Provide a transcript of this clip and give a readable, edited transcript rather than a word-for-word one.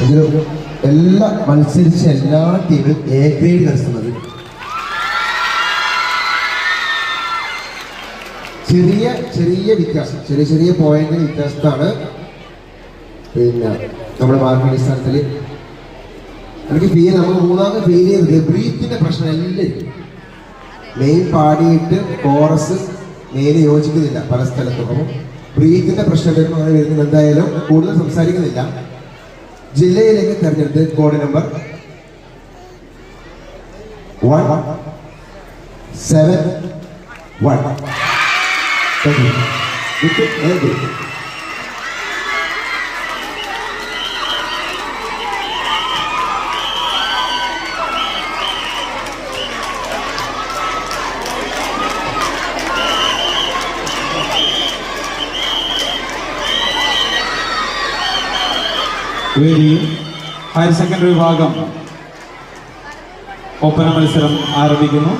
ഇതിലും എല്ലാ മത്സരിച്ച എല്ലാ ടീമിലും എ ഗ്രേഡ് കരസ്ഥന്നത്. ചെറിയ ചെറിയ വ്യത്യാസം, ചെറിയ ചെറിയ പോയിന്റ് വ്യത്യാസത്താണ് പിന്നെ നമ്മുടെ മാർക്ക് അടിസ്ഥാനത്തിൽ എനിക്ക് ഫീൽ. നമുക്ക് മൂന്നാമത് ഫീൽ ചെയ്യുന്നത് ബ്രീത്തിന്റെ പ്രശ്നം എല്ലാം. മെയിൻ പാടിയിട്ട് കോറസ് മെയിൻ യോജിക്കുന്നില്ല പല സ്ഥലത്തും. അപ്പം ബ്രീത്തിന്റെ പ്രശ്നം വരുന്നത്. എന്തായാലും കൂടുതൽ സംസാരിക്കുന്നില്ല. ജില്ലയിലേക്ക് തെരഞ്ഞെടുത്ത് കോഡ് നമ്പർ 171. വേദിയിൽ ഹയർ സെക്കൻഡറി വിഭാഗം ഒപ്പന മത്സരം ആരംഭിക്കുന്നു.